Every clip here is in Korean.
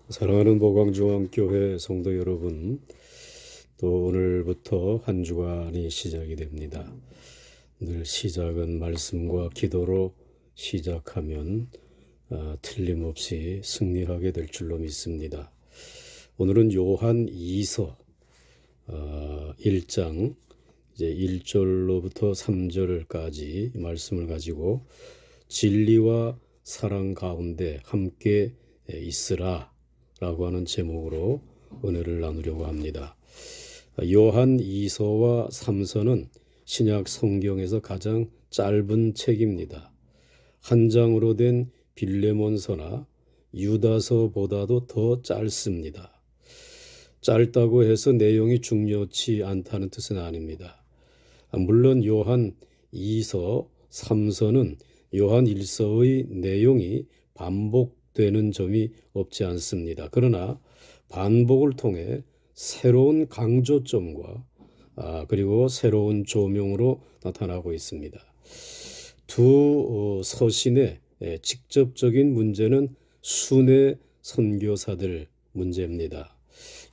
사랑하는 보광중앙교회 성도 여러분, 또 오늘부터 한 주간이 시작이 됩니다. 늘 시작은 말씀과 기도로 시작하면 틀림없이 승리하게 될 줄로 믿습니다. 오늘은 요한 2서 1장 이제 1절로부터 3절까지 말씀을 가지고 진리와 사랑 가운데 함께 있으라 라고 하는 제목으로 은혜를 나누려고 합니다. 요한 2서와 3서는 신약 성경에서 가장 짧은 책입니다. 한 장으로 된 빌레몬서나 유다서보다도 더 짧습니다. 짧다고 해서 내용이 중요치 않다는 뜻은 아닙니다. 물론 요한 2서, 3서는 요한 1서의 내용이 반복되는 점이 없지 않습니다. 그러나 반복을 통해 새로운 강조점과 그리고 새로운 조명으로 나타나고 있습니다. 두 서신의 직접적인 문제는 순회 선교사들 문제입니다.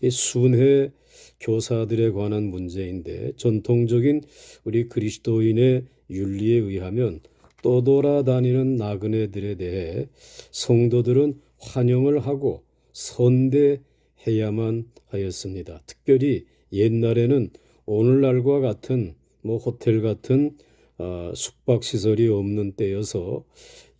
이 순회 교사들에 관한 문제인데 전통적인 우리 그리스도인의 윤리에 의하면 떠돌아다니는 나그네들에 대해 성도들은 환영을 하고 선대해야만 하였습니다. 특별히 옛날에는 오늘날과 같은 호텔 같은 숙박시설이 없는 때여서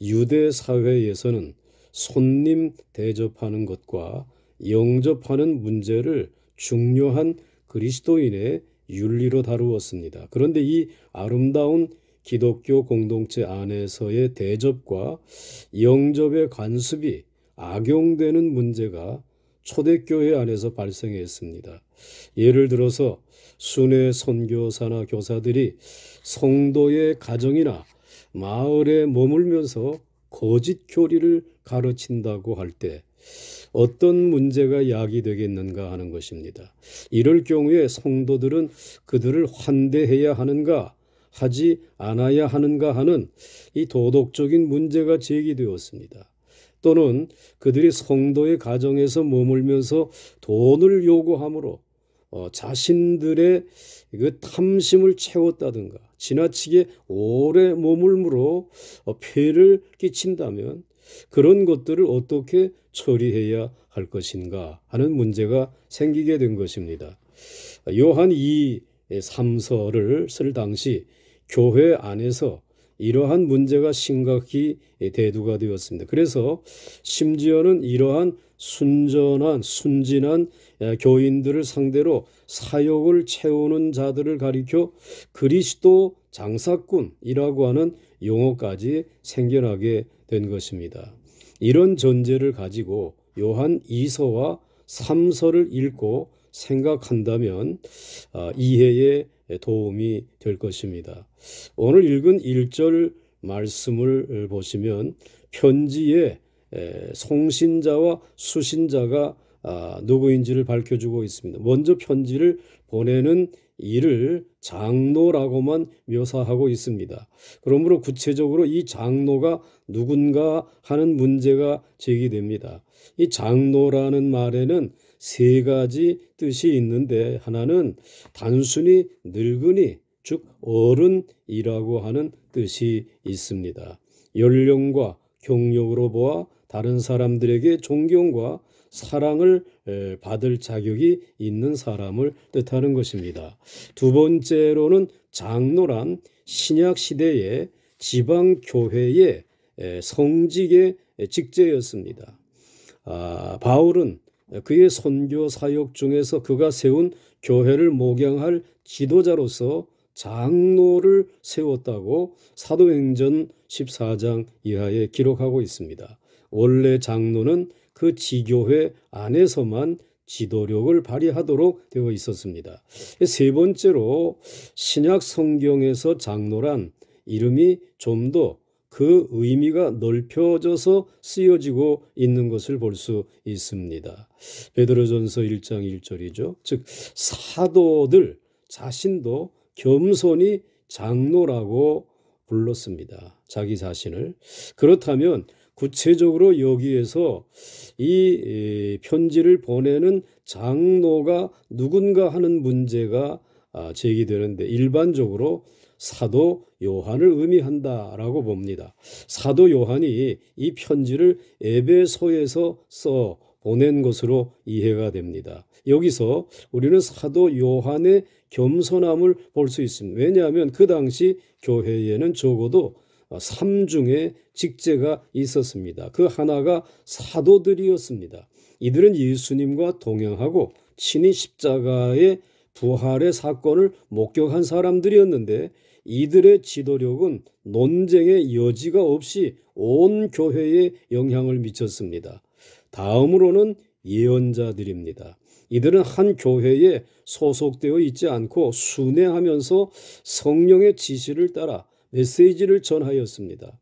유대 사회에서는 손님 대접하는 것과 영접하는 문제를 중요한 그리스도인의 윤리로 다루었습니다. 그런데 이 아름다운 기독교 공동체 안에서의 대접과 영접의 관습이 악용되는 문제가 초대교회 안에서 발생했습니다. 예를 들어서 순회 선교사나 교사들이 성도의 가정이나 마을에 머물면서 거짓 교리를 가르친다고 할 때 어떤 문제가 야기되겠는가 하는 것입니다. 이럴 경우에 성도들은 그들을 환대해야 하는가 하지 않아야 하는가 하는 이 도덕적인 문제가 제기되었습니다. 또는 그들이 성도의 가정에서 머물면서 돈을 요구함으로 자신들의 그 탐심을 채웠다든가 지나치게 오래 머물므로 폐를 끼친다면 그런 것들을 어떻게 처리해야 할 것인가 하는 문제가 생기게 된 것입니다. 요한 2, 3서를 쓸 당시 교회 안에서 이러한 문제가 심각히 대두가 되었습니다. 그래서 심지어는 이러한 순진한 교인들을 상대로 사역을 채우는 자들을 가리켜 그리스도 장사꾼이라고 하는 용어까지 생겨나게 된 것입니다. 이런 전제를 가지고 요한 2서와 3서를 읽고 생각한다면 이해에 도움이 될 것입니다. 오늘 읽은 1절 말씀을 보시면 편지에 송신자와 수신자가 누구인지를 밝혀주고 있습니다. 먼저 편지를 보내는 이를 장로라고만 묘사하고 있습니다. 그러므로 구체적으로 이 장로가 누군가 하는 문제가 제기됩니다. 이 장로라는 말에는 세 가지 뜻이 있는데 하나는 단순히 늙은이, 즉 어른이라고 하는 뜻이 있습니다. 연령과 경력으로 보아 다른 사람들에게 존경과 사랑을 받을 자격이 있는 사람을 뜻하는 것입니다. 두 번째로는 장로란 신약 시대의 지방 교회의 성직의 직제였습니다. 바울은 그의 선교 사역 중에서 그가 세운 교회를 목양할 지도자로서 장로를 세웠다고 사도행전 14장 이하에 기록하고 있습니다. 원래 장로는 그 지교회 안에서만 지도력을 발휘하도록 되어 있었습니다. 세 번째로 신약 성경에서 장로란 이름이 좀 더 그 의미가 넓혀져서 쓰여지고 있는 것을 볼 수 있습니다. 베드로전서 1장 1절이죠. 즉 사도들 자신도 겸손히 장로라고 불렀습니다. 자기 자신을. 그렇다면 구체적으로 여기에서 이 편지를 보내는 장로가 누군가 하는 문제가 제기되는데 일반적으로 사도 요한을 의미한다라고 봅니다. 사도 요한이 이 편지를 에베소에서 써 보낸 것으로 이해가 됩니다. 여기서 우리는 사도 요한의 겸손함을 볼 수 있습니다. 왜냐하면 그 당시 교회에는 적어도 3중의 직제가 있었습니다. 그 하나가 사도들이었습니다. 이들은 예수님과 동행하고 친히 십자가의 부활의 사건을 목격한 사람들이었는데 이들의 지도력은 논쟁의 여지가 없이 온 교회에 영향을 미쳤습니다. 다음으로는 예언자들입니다. 이들은 한 교회에 소속되어 있지 않고 순회하면서 성령의 지시를 따라 메시지를 전하였습니다.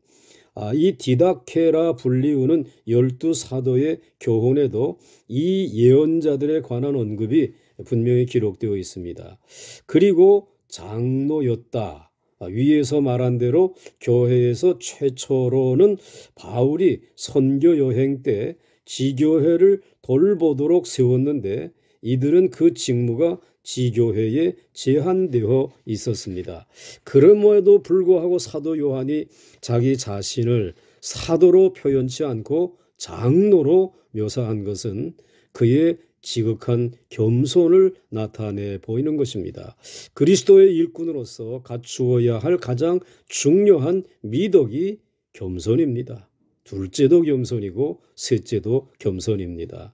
이 디다케라 불리우는 12사도의 교훈에도 이 예언자들에 관한 언급이 분명히 기록되어 있습니다. 그리고 장로였다. 위에서 말한 대로 교회에서 최초로는 바울이 선교 여행 때 지교회를 돌보도록 세웠는데 이들은 그 직무가 지교회에 제한되어 있었습니다. 그럼에도 불구하고 사도 요한이 자기 자신을 사도로 표현치 않고 장로로 묘사한 것은 그의 지극한 겸손을 나타내 보이는 것입니다. 그리스도의 일꾼으로서 갖추어야 할 가장 중요한 미덕이 겸손입니다. 둘째도 겸손이고 셋째도 겸손입니다.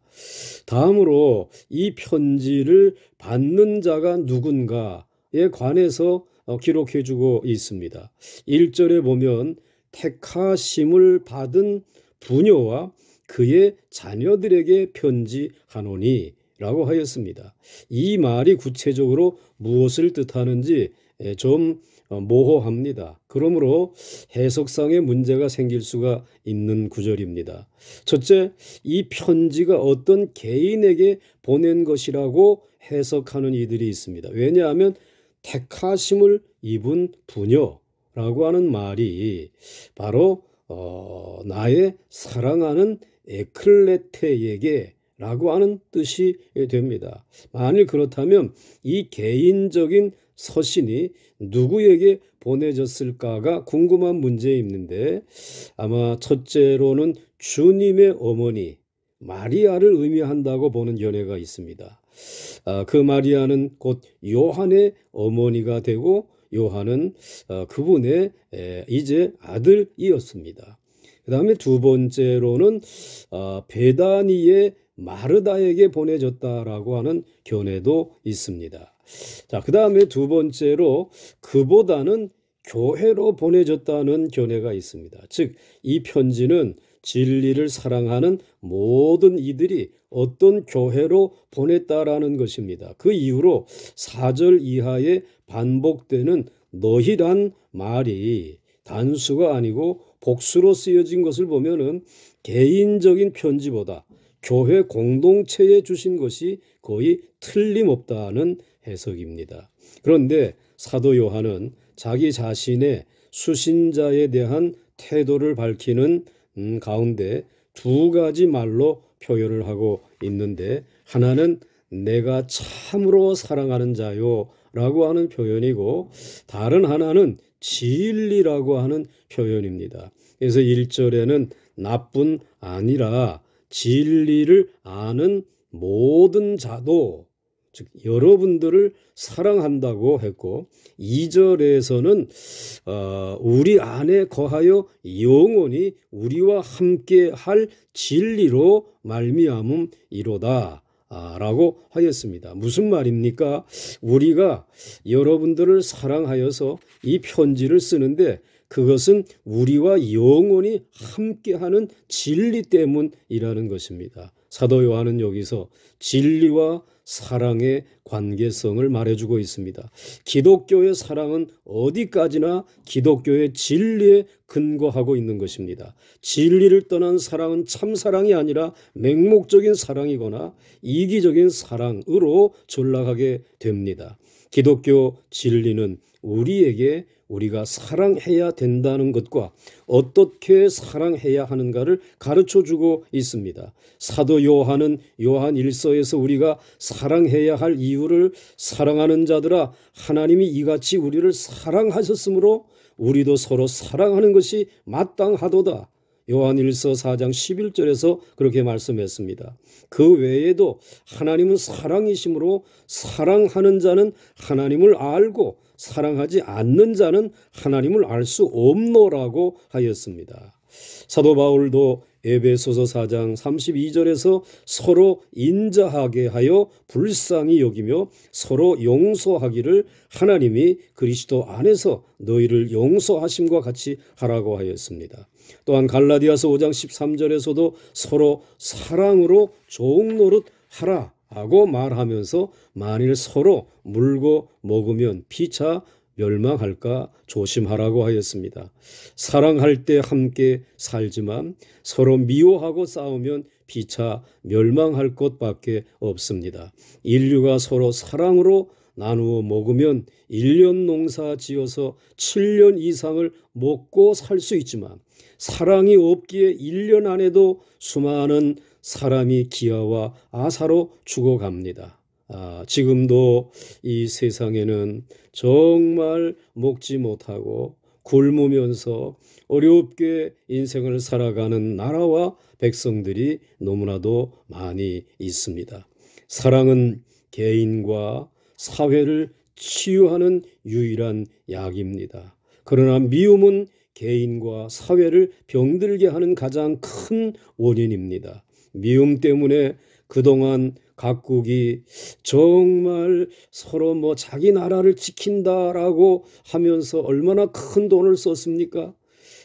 다음으로 이 편지를 받는 자가 누군가에 관해서 기록해 주고 있습니다. 1절에 보면 택하심을 받은 부녀와 그의 자녀들에게 편지하노니 라고 하였습니다. 이 말이 구체적으로 무엇을 뜻하는지 좀 모호합니다. 그러므로 해석상의 문제가 생길 수가 있는 구절입니다. 첫째, 이 편지가 어떤 개인에게 보낸 것이라고 해석하는 이들이 있습니다. 왜냐하면 택하심을 입은 부녀라고 하는 말이 바로 나의 사랑하는 에클레테에게 라고 하는 뜻이 됩니다. 만일 그렇다면 이 개인적인 서신이 누구에게 보내졌을까가 궁금한 문제인데 아마 첫째로는 주님의 어머니 마리아를 의미한다고 보는 견해가 있습니다. 그 마리아는 곧 요한의 어머니가 되고 요한은 그분의 이제 아들이었습니다. 그 다음에 두 번째로는 베다니의 마르다에게 보내졌다라고 하는 견해도 있습니다. 자, 그 다음에 두 번째로 그보다는 교회로 보내졌다는 견해가 있습니다. 즉, 이 편지는 진리를 사랑하는 모든 이들이 어떤 교회로 보냈다라는 것입니다. 그 이후로 4절 이하에 반복되는 너희란 말이 단수가 아니고 복수로 쓰여진 것을 보면은 개인적인 편지보다 교회 공동체에 주신 것이 거의 틀림없다는 해석입니다. 그런데 사도 요한은 자기 자신의 수신자에 대한 태도를 밝히는 가운데 두 가지 말로 표현을 하고 있는데 하나는 내가 참으로 사랑하는 자요 라고 하는 표현이고 다른 하나는 진리라고 하는 표현입니다. 그래서 1절에는 나뿐 아니라 진리를 아는 모든 자도 즉 여러분들을 사랑한다고 했고 2절에서는 우리 안에 거하여 영원히 우리와 함께 할 진리로 말미암음이로다 라고 하였습니다. 무슨 말입니까? 우리가 여러분들을 사랑하여서 이 편지를 쓰는데 그것은 우리와 영원히 함께하는 진리 때문이라는 것입니다. 사도 요한은 여기서 진리와 사랑의 관계성을 말해주고 있습니다. 기독교의 사랑은 어디까지나 기독교의 진리에 근거하고 있는 것입니다. 진리를 떠난 사랑은 참사랑이 아니라 맹목적인 사랑이거나 이기적인 사랑으로 전락하게 됩니다. 기독교 진리는 우리에게 우리가 사랑해야 된다는 것과 어떻게 사랑해야 하는가를 가르쳐주고 있습니다. 사도 요한은 요한 1서에서 우리가 사랑해야 할 이유를 사랑하는 자들아 하나님이 이같이 우리를 사랑하셨으므로 우리도 서로 사랑하는 것이 마땅하도다. 요한 1서 4장 11절에서 그렇게 말씀했습니다. 그 외에도 하나님은 사랑이시므로 사랑하는 자는 하나님을 알고 사랑하지 않는 자는 하나님을 알 수 없노라고 하였습니다. 사도 바울도 에베소서 4장 32절에서 서로 인자하게 하여 불쌍히 여기며 서로 용서하기를 하나님이 그리스도 안에서 너희를 용서하심과 같이 하라고 하였습니다. 또한 갈라디아서 5장 13절에서도 서로 사랑으로 좋은 노릇 하라 하고 말하면서 만일 서로 물고 먹으면 피차 멸망할까 조심하라고 하였습니다. 사랑할 때 함께 살지만 서로 미워하고 싸우면 피차 멸망할 것밖에 없습니다. 인류가 서로 사랑으로 나누어 먹으면 1년 농사 지어서 7년 이상을 먹고 살 수 있지만 사랑이 없기에 1년 안에도 수많은 사람이 기아와 아사로 죽어갑니다. 지금도 이 세상에는 정말 먹지 못하고 굶으면서 어렵게 인생을 살아가는 나라와 백성들이 너무나도 많이 있습니다. 사랑은 개인과 사회를 치유하는 유일한 약입니다. 그러나 미움은 개인과 사회를 병들게 하는 가장 큰 원인입니다. 미움 때문에 그동안 각국이 정말 서로 자기 나라를 지킨다라고 하면서 얼마나 큰 돈을 썼습니까?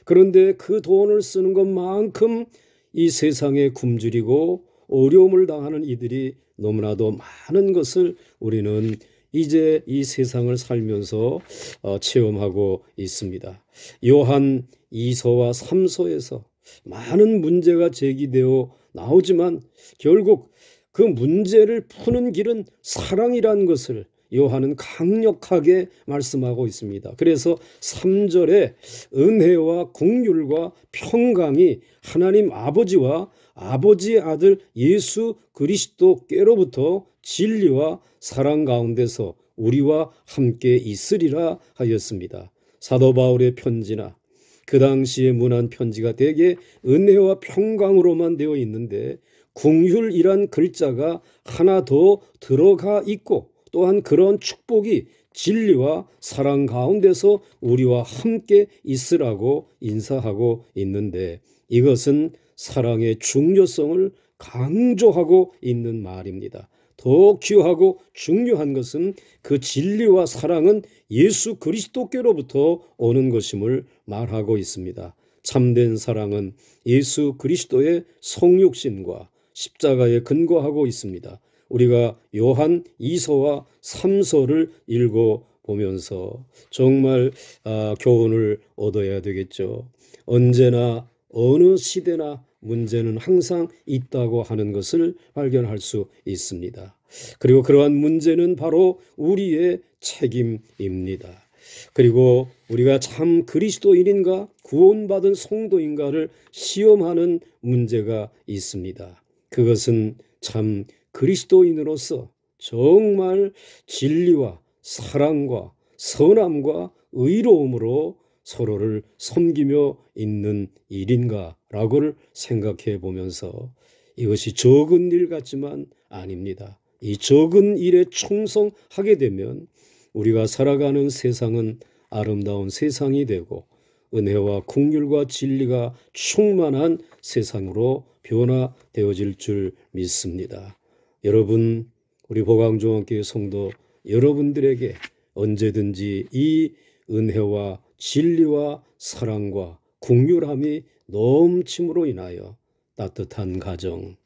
그런데 그 돈을 쓰는 것만큼 이 세상에 굶주리고 어려움을 당하는 이들이 너무나도 많은 것을 우리는 이제 이 세상을 살면서 체험하고 있습니다. 요한 2서와 3서에서 많은 문제가 제기되어 나오지만 결국 그 문제를 푸는 길은 사랑이라는 것을 요한은 강력하게 말씀하고 있습니다. 그래서 3절에 은혜와 긍휼과 평강이 하나님 아버지와 아버지의 아들 예수 그리스도께로부터 진리와 사랑 가운데서 우리와 함께 있으리라 하였습니다. 사도 바울의 편지나 그 당시에 문안 편지가 대개 은혜와 평강으로만 되어 있는데 긍휼이란 글자가 하나 더 들어가 있고 또한 그런 축복이 진리와 사랑 가운데서 우리와 함께 있으라고 인사하고 있는데 이것은 사랑의 중요성을 강조하고 있는 말입니다. 더 귀하고 중요한 것은 그 진리와 사랑은 예수 그리스도께로부터 오는 것임을 말하고 있습니다. 참된 사랑은 예수 그리스도의 성육신과 십자가에 근거하고 있습니다. 우리가 요한 2서와 3서를 읽어보면서 정말 교훈을 얻어야 되겠죠. 언제나 어느 시대나 문제는 항상 있다고 하는 것을 발견할 수 있습니다. 그리고 그러한 문제는 바로 우리의 책임입니다. 그리고 우리가 참 그리스도인인가 구원받은 성도인가를 시험하는 문제가 있습니다. 그것은 참 그리스도인으로서 정말 진리와 사랑과 선함과 의로움으로 서로를 섬기며 있는 일인가라고를 생각해 보면서 이것이 적은 일 같지만 아닙니다. 이 적은 일에 충성하게 되면 우리가 살아가는 세상은 아름다운 세상이 되고 은혜와 긍휼과 진리가 충만한 세상으로 변화되어질 줄 믿습니다. 여러분, 우리 보강종합교회 성도 여러분들에게 언제든지 이 은혜와 진리와 사랑과 긍휼함이 넘침으로 인하여 따뜻한 가정,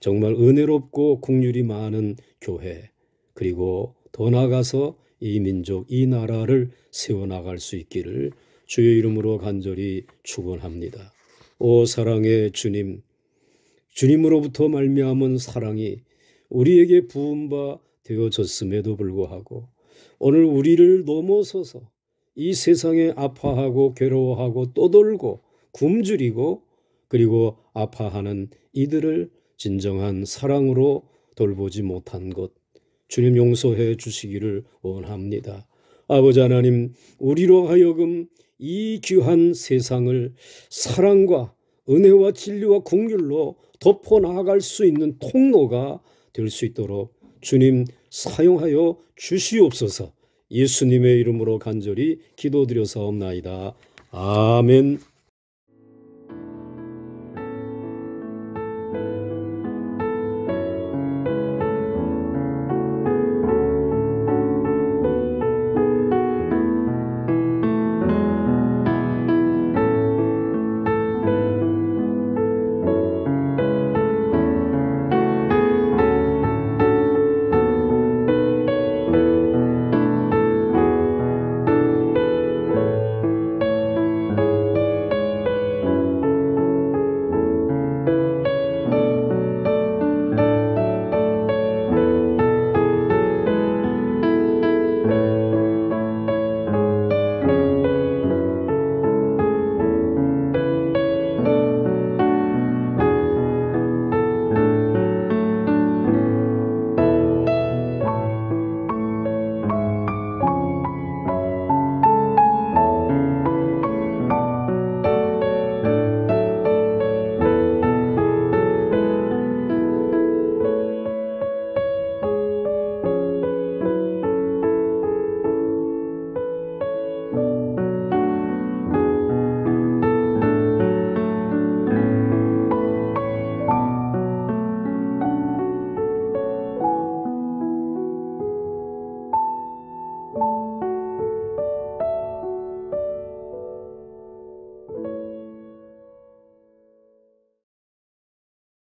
정말 은혜롭고 긍휼이 많은 교회, 그리고 더 나아가서 이 민족, 이 나라를 세워나갈 수 있기를 주의 이름으로 간절히 축원합니다. 오 사랑의 주님, 주님으로부터 말미암은 사랑이 우리에게 부은 바 되어졌음에도 불구하고 오늘 우리를 넘어서서 이 세상에 아파하고 괴로워하고 떠돌고 굶주리고 그리고 아파하는 이들을 진정한 사랑으로 돌보지 못한 것 주님 용서해 주시기를 원합니다. 아버지 하나님, 우리로 하여금 이 귀한 세상을 사랑과 은혜와 진리와 긍휼로 덮어 나아갈 수 있는 통로가 될 수 있도록 주님 사용하여 주시옵소서. 예수님의 이름으로 간절히 기도드려사옵나이다. 아멘.